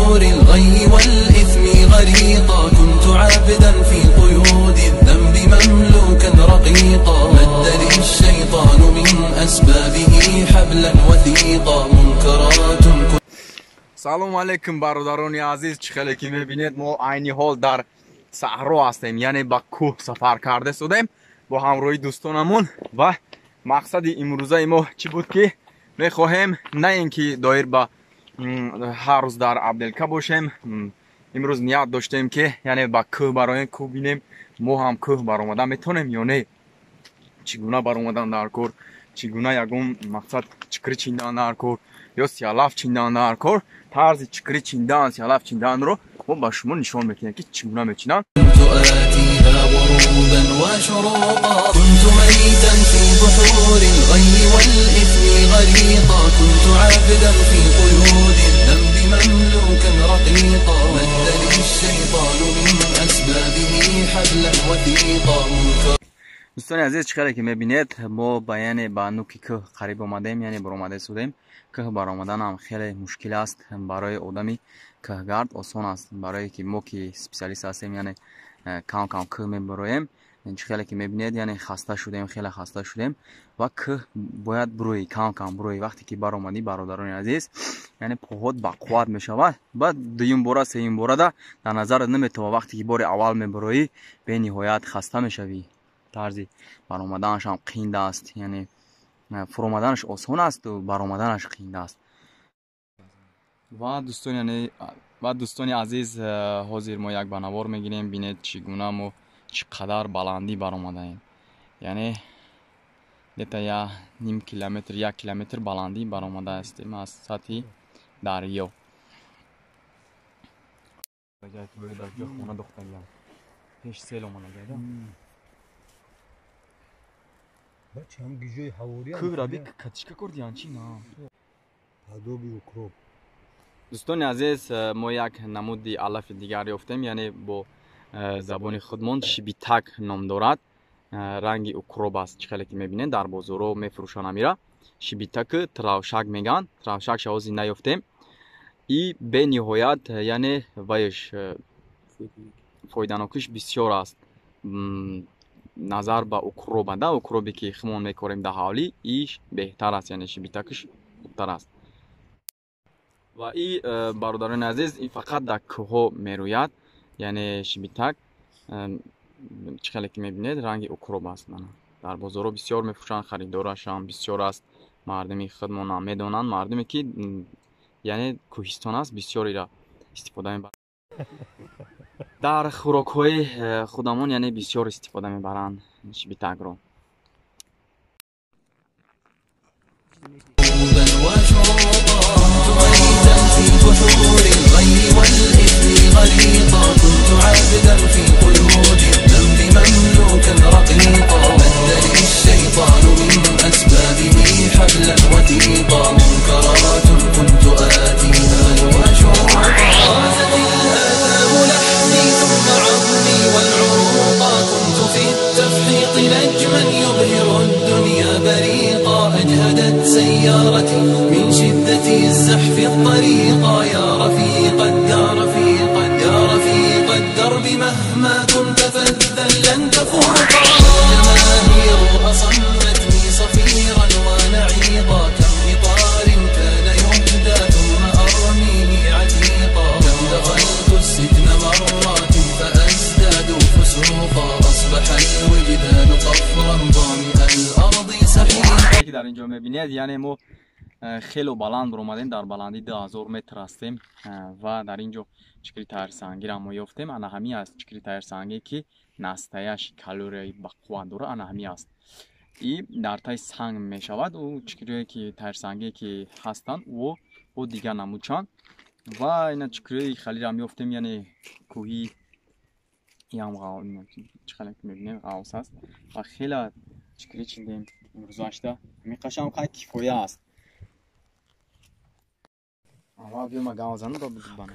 بحور الغي والإثم غريقا كنت عابدا في قيود الذنب مملوكا رقيقا مد لي الشيطان من أسبابه حبلا وثيقا منكرات. سلام علیکم برادران عزیز، چخیلی که میبینید ما عینی حال در صحرا هستیم، یعنی با کوه سفر کرده شدیم با همراهی دوستانمون و مقصد امروزه ما چی بود که میخواهیم نه اینکه دایر با هر روز در عبدالکه باشیم، امروز نیت داشتیم که یعنی با کوه برای کوه بینیم ما هم کوه برآمدن میتونیم یا نه، چگونه برآمدن در کار، چگونه یگون مقصد چکری چیندن در کار یا سیالاف چیندن در کار، طرز چکری چیندن سیالاف چیندن رو ما با شما نشان میکنیم که چگونه میچینن. كنت آتيها غروبا وشروقا كنت ميتا في بحور الغي والإثم غريقا كنت عابدا في قيود الذنب مملوكا رقيقا مد لي الشيطان من أسبابه حبلا وثيقا منكرا. دوستان عزیز، چقدر که میبینید ما بیان با نوکی که قریب آمدیم، یعنی برآمده شدیم. که برآمدن هم خیلی مشکل است برای آدمی کهگرد، آسان است برای که ما که اسپسیالیست هستیم، یعنی کم کم که میبریم. خیلی که میبینید یعنی خسته شدیم، خیلی خسته شدیم و که باید بروی کم کم بروی. وقتی که برآمدی برادران عزیز یعنی پاهات با قوت میشود، بعد دویم بار سوم بار در نظر نمیتونه. وقتی که بار اول میبروی به نهایت خسته میشوی. طرزی برآمدنش هم قینده است، یعنی فرآمدنش آسان است و برآمدنش قینده است. و دوستان عزیز، حاضر ما یک بنوار میگیریم. بینید چگونه ما چقدر بلندی برآمده ایم، یعنی دیتا یا نیم کیلومتر یک کیلومتر بلندی برآمده استیم از سطح دریا. پیش سیل اومده گیده بچه هم گیجوی حوالی هم که رابی کتشکه کردی هنچی نه پادوبی و کروب. دوستان عزیز، ما یک نمود علف دیگر یافتیم، یعنی با زبان خودمان شیبیتک نام دارد. رنگی اوکروب است. چخیلی که میبینید در بازارها میفروشن میره. شیبیتک تراوشک میگن. تراوشک شوازی نیافتیم. ای به نهایت یعنی ویش فایده‌ناکیش بسیار است. نظر به اوکروب ده، اوکروبی که خمون میکاریم در حالی ایش بهتر است، یعنی شیبیتکش بهتر است. و این برادران عزیز این فقط در کوه میروید، یعنی شیبیتک چخیلی که میبینید رنگ اوکروب است. در بازارها بسیار میفروشن، خریدارش هم بسیار است. مردمی خودمان هم میدونن، مردمی که یعنی کوهستان است بسیاری را استفاده میبرند. در خوراک های خودمان یعنی بسیار استفاده میبرند شیبیتک رو. كنت عابدا في قيود الذنب مملوكا رقيقا مد لي الشيطان من أسبابه حبلا وثيقا منكرات كنت آتيها وشوقا غازت الآثام لحمي ثم عظمي والعروقا كنت في التفحيط نجما يبهر الدنيا بريقا أجهدت سيارتي من شدة الزحف الطريقا يا رفيق الدرب مهما كنت فذا لن تفوقا جماهير أصمتني صفيرا ونعيقا كم إطار كان يهدى ثم أرميه عتيقا كم دخلت السجن مرات فأزداد فسوقا أصبح الوجدان قفرا ظامئ الأرض سحيقا. در اینجا میبینید یعنی ما خیلی بلند برآمدیم، در بلندی 2000 متر هستیم و در اینجا چکری تایر سنگی را ما یافتیم. انا همی است چکری تایر سنگی که نستایش کالری با قوت داره، انا همی است. این در تای سنگ می شود و چکری که تایر سنگی که هستند و دیگر نموچان و اینا چکری خیلی را یافتیم، یعنی کوهی هم چخیلی که میبینیم غوص است و خیلی چکری چیندیم امروز داشته. همی قشنگ خیلی کفایه است. آقا بیا ما گاوزن رو بگو بانه.